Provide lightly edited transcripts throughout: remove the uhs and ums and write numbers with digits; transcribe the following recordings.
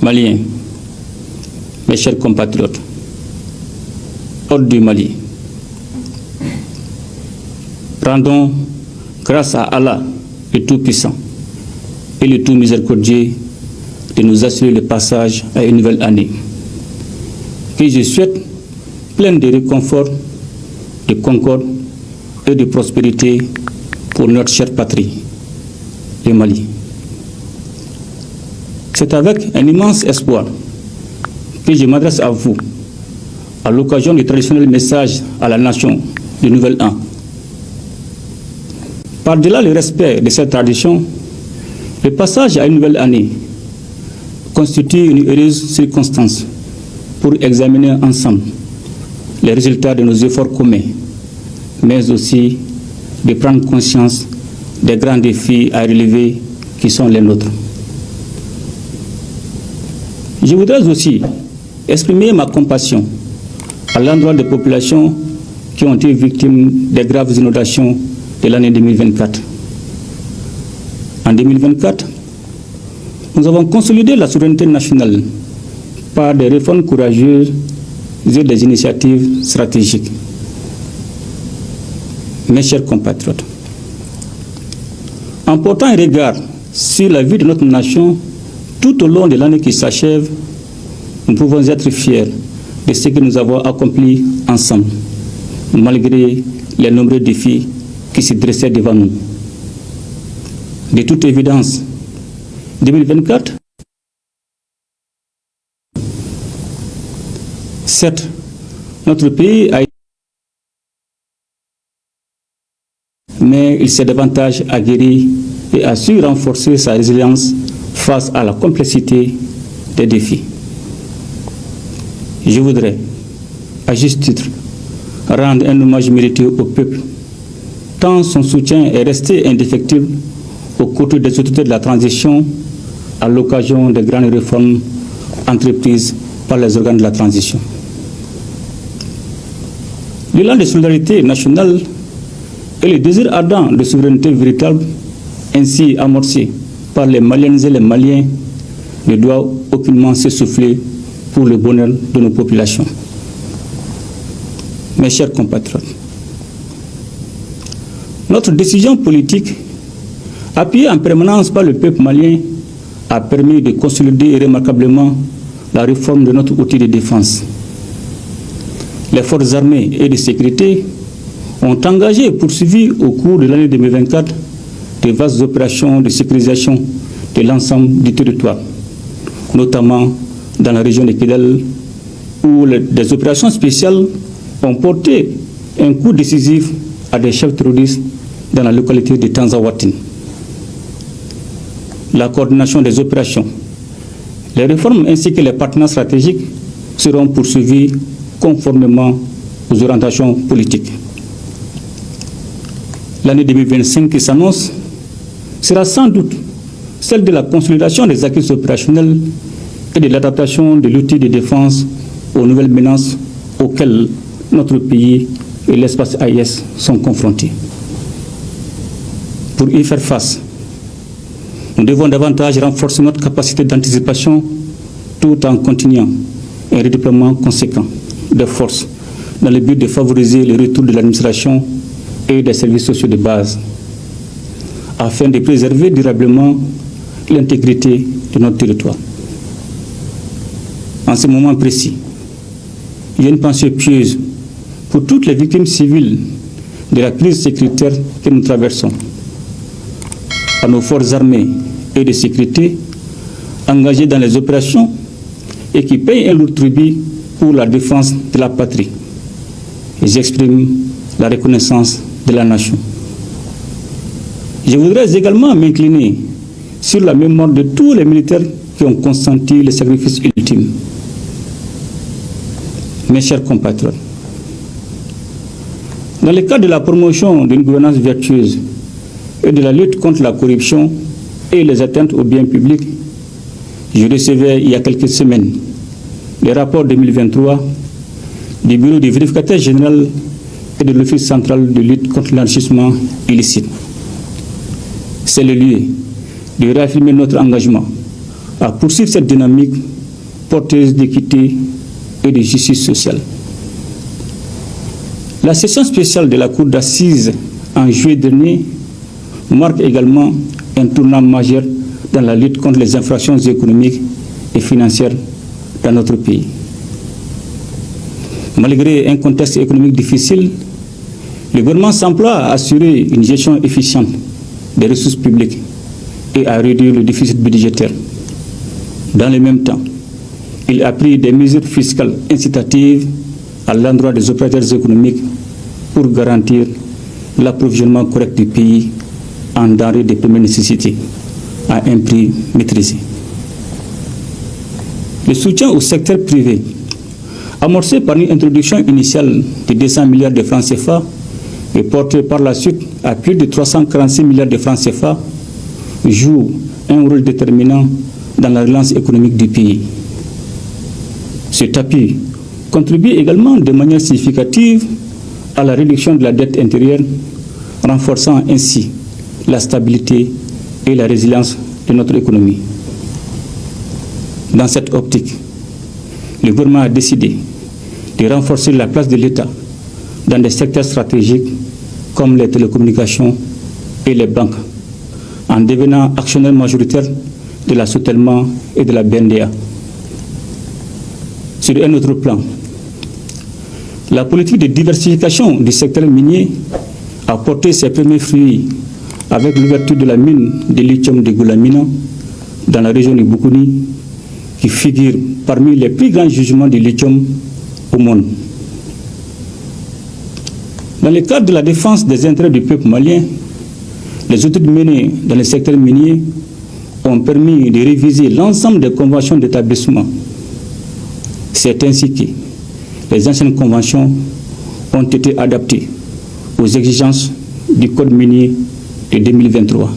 Maliens, mes chers compatriotes, hôtes du Mali, rendons grâce à Allah, le Tout-Puissant et le Tout Miséricordieux, de nous assurer le passage à une nouvelle année, que je souhaite pleine de réconfort, de concorde et de prospérité pour notre chère patrie, le Mali. C'est avec un immense espoir que je m'adresse à vous à l'occasion du traditionnel message à la nation du Nouvel An. Par-delà le respect de cette tradition, le passage à une nouvelle année constitue une heureuse circonstance pour examiner ensemble les résultats de nos efforts communs, mais aussi de prendre conscience des grands défis à relever qui sont les nôtres. Je voudrais aussi exprimer ma compassion à l'endroit des populations qui ont été victimes des graves inondations de l'année 2024. En 2024, nous avons consolidé la souveraineté nationale par des réformes courageuses et des initiatives stratégiques. Mes chers compatriotes, en portant un regard sur la vie de notre nation tout au long de l'année qui s'achève, nous pouvons être fiers de ce que nous avons accompli ensemble, malgré les nombreux défis qui se dressaient devant nous. De toute évidence, 2024, certes, notre pays a été, mais il s'est davantage aguerri et a su renforcer sa résilience face à la complexité des défis. Je voudrais, à juste titre, rendre un hommage mérité au peuple, tant son soutien est resté indéfectible aux côtés des autorités de la transition à l'occasion des grandes réformes entreprises par les organes de la transition. L'élan de solidarité nationale et le désir ardent de souveraineté véritable ainsi amorcé par les Maliennes et les Maliens ne doit aucunement s'essouffler pour le bonheur de nos populations. Mes chers compatriotes, notre décision politique, appuyée en permanence par le peuple malien, a permis de consolider remarquablement la réforme de notre outil de défense. Les forces armées et de sécurité ont engagé et poursuivi au cours de l'année 2024 de vastes opérations de sécurisation de l'ensemble du territoire, notamment dans la région de Kidal, où des opérations spéciales ont porté un coup décisif à des chefs terroristes dans la localité de Tanzawatin. La coordination des opérations, les réformes ainsi que les partenaires stratégiques seront poursuivis conformément aux orientations politiques. L'année 2025 qui s'annonce sera sans doute celle de la consolidation des acquis opérationnels et de l'adaptation de l'outil de défense aux nouvelles menaces auxquelles notre pays et l'espace AIS sont confrontés. Pour y faire face, nous devons davantage renforcer notre capacité d'anticipation tout en continuant un redéploiement conséquent de forces dans le but de favoriser le retour de l'administration et des services sociaux de base afin de préserver durablement l'intégrité de notre territoire. En ce moment précis, il y a une pensée pieuse pour toutes les victimes civiles de la crise sécuritaire que nous traversons, à nos forces armées et de sécurité engagées dans les opérations et qui payent un lourd tribut pour la défense de la patrie. Et j'exprime la reconnaissance de la nation. Je voudrais également m'incliner sur la mémoire de tous les militaires qui ont consenti le sacrifice ultime. Mes chers compatriotes, dans le cadre de la promotion d'une gouvernance vertueuse et de la lutte contre la corruption et les atteintes aux biens publics, je recevais il y a quelques semaines le rapport 2023 du Bureau du vérificateur général et de l'Office central de lutte contre l'enrichissement illicite. C'est le lieu de réaffirmer notre engagement à poursuivre cette dynamique porteuse d'équité et de justice sociale. La session spéciale de la Cour d'assises en juillet dernier marque également un tournant majeur dans la lutte contre les infractions économiques et financières dans notre pays. Malgré un contexte économique difficile, le gouvernement s'emploie à assurer une gestion efficiente des ressources publiques et à réduire le déficit budgétaire. Dans le même temps, il a pris des mesures fiscales incitatives à l'endroit des opérateurs économiques pour garantir l'approvisionnement correct du pays en denrées de première nécessité à un prix maîtrisé. Le soutien au secteur privé, amorcé par une introduction initiale de 200 milliards de francs CFA et porté par la suite à plus de 346 milliards de francs CFA, joue un rôle déterminant dans la relance économique du pays. Cet appui contribue également de manière significative à la réduction de la dette intérieure, renforçant ainsi la stabilité et la résilience de notre économie. Dans cette optique, le gouvernement a décidé de renforcer la place de l'État dans des secteurs stratégiques comme les télécommunications et les banques, en devenant actionnaire majoritaire de la Sotelma et de la BNDA. Sur un autre plan, la politique de diversification du secteur minier a porté ses premiers fruits avec l'ouverture de la mine de lithium de Goulamina dans la région de Boukouni, qui figure parmi les plus grands gisements de lithium au monde. Dans le cadre de la défense des intérêts du peuple malien, les études menées dans le secteur minier ont permis de réviser l'ensemble des conventions d'établissement. C'est ainsi que les anciennes conventions ont été adaptées aux exigences du Code minier de 2023,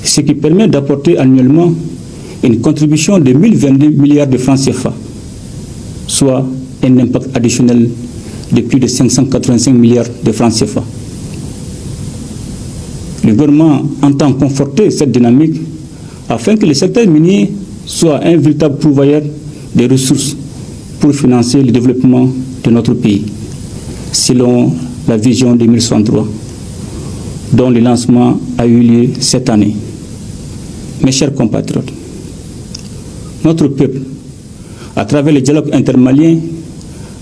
ce qui permet d'apporter annuellement une contribution de 1022 milliards de francs CFA, soit un impact additionnel de plus de 585 milliards de francs CFA. Le gouvernement entend conforter cette dynamique afin que le secteur minier soit un véritable pourvoyeur des ressources pour financer le développement de notre pays, selon la vision 2063, dont le lancement a eu lieu cette année. Mes chers compatriotes, notre peuple, à travers le dialogue intermalien,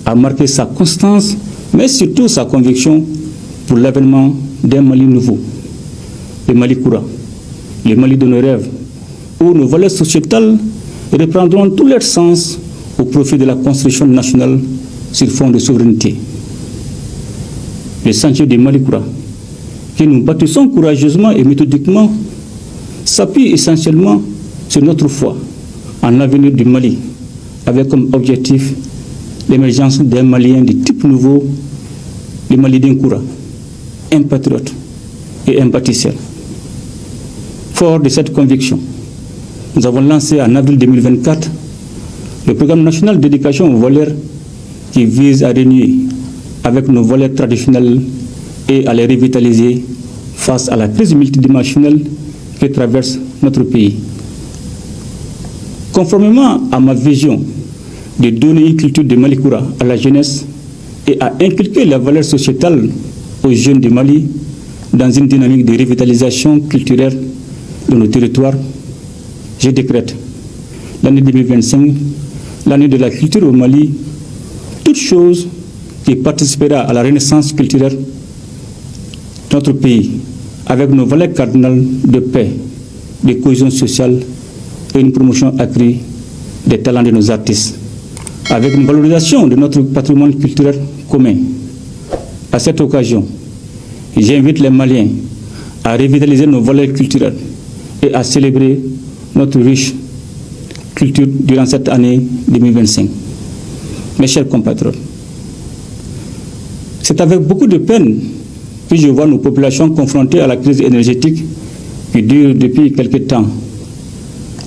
a marqué sa constance, mais surtout sa conviction pour l'avènement d'un Mali nouveau, le Mali courant, le Mali de nos rêves, où nos valeurs sociétales reprendront tout leur sens au profit de la construction nationale sur fond de souveraineté. Le sentier du Mali courant, que nous bâtissons courageusement et méthodiquement, s'appuie essentiellement sur notre foi en l'avenir du Mali, avec comme objectif l'émergence d'un Malien de type nouveau, le Mali d'un courant, un patriote et un bâtisseur. Fort de cette conviction, nous avons lancé en avril 2024 le programme national d'éducation aux valeurs qui vise à renouer avec nos valeurs traditionnelles et à les revitaliser face à la crise multidimensionnelle qui traverse notre pays. Conformément à ma vision de donner une culture de Mali Koura à la jeunesse et à inculquer la valeur sociétale aux jeunes du Mali dans une dynamique de revitalisation culturelle de nos territoires, je décrète l'année 2025, l'année de la culture au Mali, toute chose qui participera à la renaissance culturelle de notre pays, avec nos valeurs cardinales de paix, de cohésion sociale et une promotion accrue des talents de nos artistes, avec une valorisation de notre patrimoine culturel commun. À cette occasion, j'invite les Maliens à revitaliser nos valeurs culturelles et à célébrer notre riche culture durant cette année 2025. Mes chers compatriotes, c'est avec beaucoup de peine que je vois nos populations confrontées à la crise énergétique qui dure depuis quelque temps.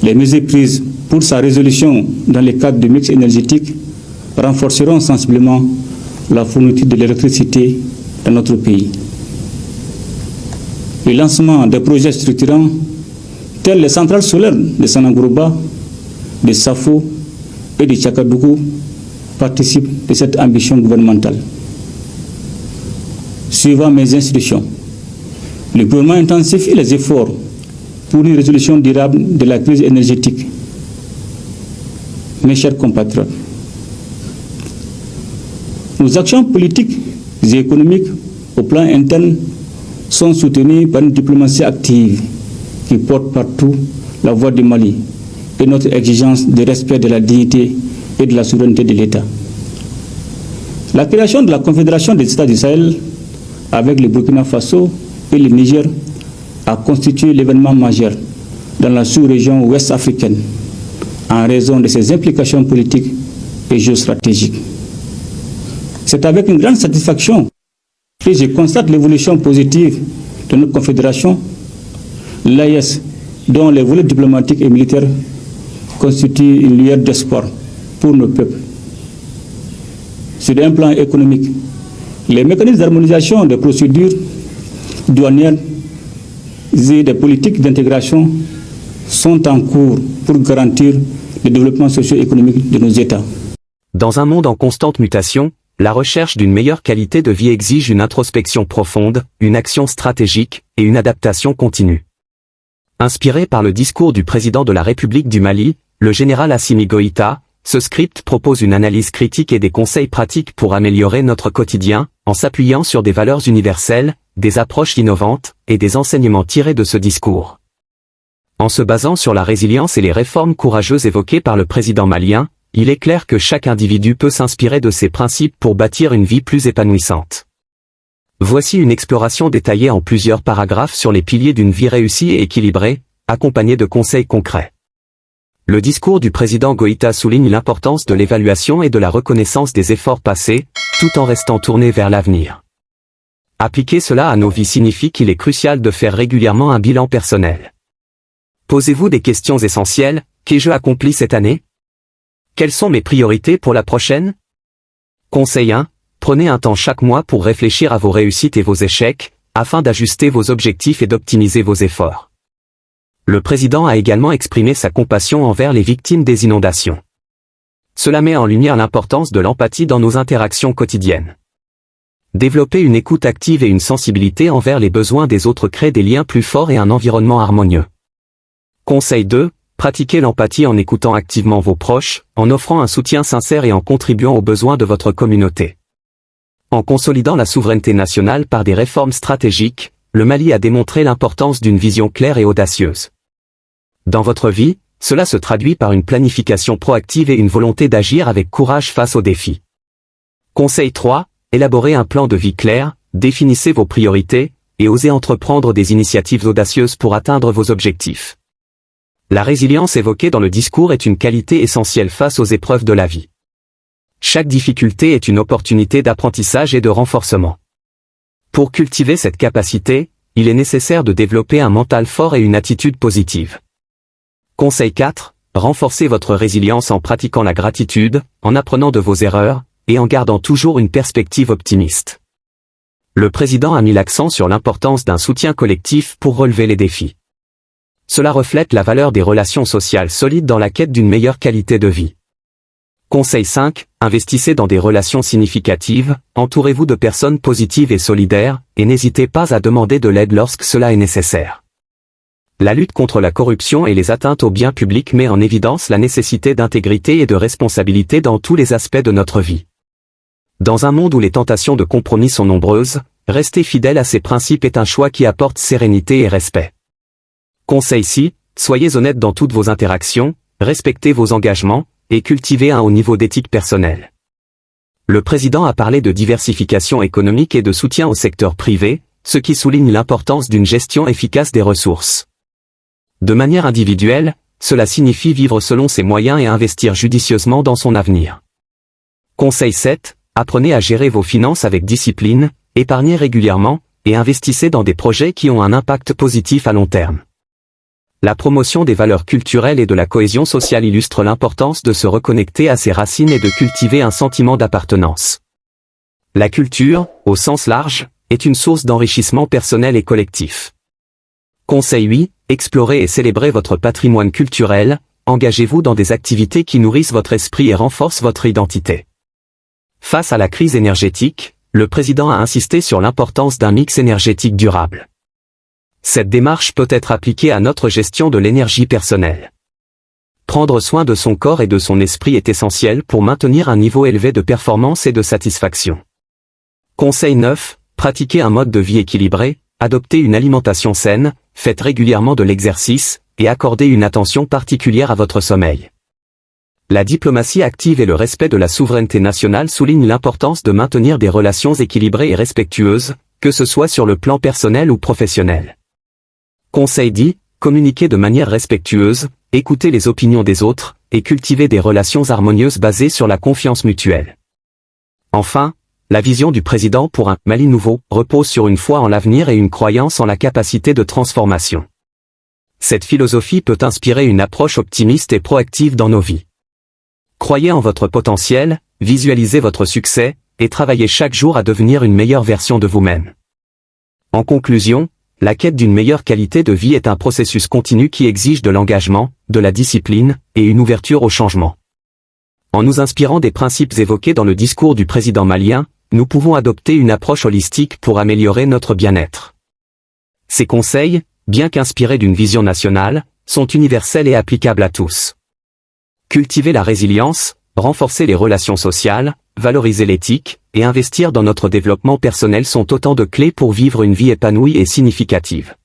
Les mesures prises pour sa résolution dans le cadre du mix énergétique renforceront sensiblement la fourniture de l'électricité dans notre pays. Le lancement des projets structurants telles les centrales solaires de Sanangourouba, de Safo et de Tchakadougou, participent de cette ambition gouvernementale. Suivant mes institutions, le gouvernement intensifie les efforts pour une résolution durable de la crise énergétique. Mes chers compatriotes, nos actions politiques et économiques au plan interne sont soutenues par une diplomatie active qui porte partout la voix du Mali et notre exigence de respect de la dignité et de la souveraineté de l'État. La création de la Confédération des États du Sahel avec le Burkina Faso et le Niger a constitué l'événement majeur dans la sous-région ouest africaine en raison de ses implications politiques et géostratégiques. C'est avec une grande satisfaction que je constate l'évolution positive de notre confédération, l'AES, dont les volets diplomatiques et militaires constituent une lueur d'espoir pour nos peuples. Sur un plan économique, les mécanismes d'harmonisation des procédures douanières et des politiques d'intégration sont en cours pour garantir le développement socio-économique de nos États. Dans un monde en constante mutation, la recherche d'une meilleure qualité de vie exige une introspection profonde, une action stratégique et une adaptation continue. Inspiré par le discours du président de la République du Mali, le général Assimi Goïta, ce script propose une analyse critique et des conseils pratiques pour améliorer notre quotidien, en s'appuyant sur des valeurs universelles, des approches innovantes et des enseignements tirés de ce discours. En se basant sur la résilience et les réformes courageuses évoquées par le président malien, il est clair que chaque individu peut s'inspirer de ces principes pour bâtir une vie plus épanouissante. Voici une exploration détaillée en plusieurs paragraphes sur les piliers d'une vie réussie et équilibrée, accompagnée de conseils concrets. Le discours du président Goïta souligne l'importance de l'évaluation et de la reconnaissance des efforts passés, tout en restant tourné vers l'avenir. Appliquer cela à nos vies signifie qu'il est crucial de faire régulièrement un bilan personnel. Posez-vous des questions essentielles. Qu'ai-je accompli cette année? Quelles sont mes priorités pour la prochaine? Conseil 1. Prenez un temps chaque mois pour réfléchir à vos réussites et vos échecs, afin d'ajuster vos objectifs et d'optimiser vos efforts. Le président a également exprimé sa compassion envers les victimes des inondations. Cela met en lumière l'importance de l'empathie dans nos interactions quotidiennes. Développer une écoute active et une sensibilité envers les besoins des autres crée des liens plus forts et un environnement harmonieux. Conseil 2. Pratiquez l'empathie en écoutant activement vos proches, en offrant un soutien sincère et en contribuant aux besoins de votre communauté. En consolidant la souveraineté nationale par des réformes stratégiques, le Mali a démontré l'importance d'une vision claire et audacieuse. Dans votre vie, cela se traduit par une planification proactive et une volonté d'agir avec courage face aux défis. Conseil 3. Élaborez un plan de vie clair, définissez vos priorités, et osez entreprendre des initiatives audacieuses pour atteindre vos objectifs. La résilience évoquée dans le discours est une qualité essentielle face aux épreuves de la vie. Chaque difficulté est une opportunité d'apprentissage et de renforcement. Pour cultiver cette capacité, il est nécessaire de développer un mental fort et une attitude positive. Conseil 4. Renforcez votre résilience en pratiquant la gratitude, en apprenant de vos erreurs, et en gardant toujours une perspective optimiste. Le président a mis l'accent sur l'importance d'un soutien collectif pour relever les défis. Cela reflète la valeur des relations sociales solides dans la quête d'une meilleure qualité de vie. Conseil 5. Investissez dans des relations significatives, entourez-vous de personnes positives et solidaires, et n'hésitez pas à demander de l'aide lorsque cela est nécessaire. La lutte contre la corruption et les atteintes aux biens publics met en évidence la nécessité d'intégrité et de responsabilité dans tous les aspects de notre vie. Dans un monde où les tentations de compromis sont nombreuses, rester fidèle à ces principes est un choix qui apporte sérénité et respect. Conseil 6. Soyez honnête dans toutes vos interactions, respectez vos engagements, et cultivez un haut niveau d'éthique personnelle. Le président a parlé de diversification économique et de soutien au secteur privé, ce qui souligne l'importance d'une gestion efficace des ressources. De manière individuelle, cela signifie vivre selon ses moyens et investir judicieusement dans son avenir. Conseil 7. Apprenez à gérer vos finances avec discipline, épargnez régulièrement, et investissez dans des projets qui ont un impact positif à long terme. La promotion des valeurs culturelles et de la cohésion sociale illustre l'importance de se reconnecter à ses racines et de cultiver un sentiment d'appartenance. La culture, au sens large, est une source d'enrichissement personnel et collectif. Conseil 8. explorez et célébrez votre patrimoine culturel, engagez-vous dans des activités qui nourrissent votre esprit et renforcent votre identité. Face à la crise énergétique, le président a insisté sur l'importance d'un mix énergétique durable. Cette démarche peut être appliquée à notre gestion de l'énergie personnelle. Prendre soin de son corps et de son esprit est essentiel pour maintenir un niveau élevé de performance et de satisfaction. Conseil 9, pratiquez un mode de vie équilibré, adoptez une alimentation saine, faites régulièrement de l'exercice, et accordez une attention particulière à votre sommeil. La diplomatie active et le respect de la souveraineté nationale soulignent l'importance de maintenir des relations équilibrées et respectueuses, que ce soit sur le plan personnel ou professionnel. Conseil 10, communiquez de manière respectueuse, écoutez les opinions des autres, et cultivez des relations harmonieuses basées sur la confiance mutuelle. Enfin, la vision du président pour un Mali nouveau repose sur une foi en l'avenir et une croyance en la capacité de transformation. Cette philosophie peut inspirer une approche optimiste et proactive dans nos vies. Croyez en votre potentiel, visualisez votre succès, et travaillez chaque jour à devenir une meilleure version de vous-même. En conclusion, la quête d'une meilleure qualité de vie est un processus continu qui exige de l'engagement, de la discipline, et une ouverture au changement. En nous inspirant des principes évoqués dans le discours du président malien, nous pouvons adopter une approche holistique pour améliorer notre bien-être. Ces conseils, bien qu'inspirés d'une vision nationale, sont universels et applicables à tous. Cultiver la résilience, renforcer les relations sociales, valoriser l'éthique, et investir dans notre développement personnel sont autant de clés pour vivre une vie épanouie et significative.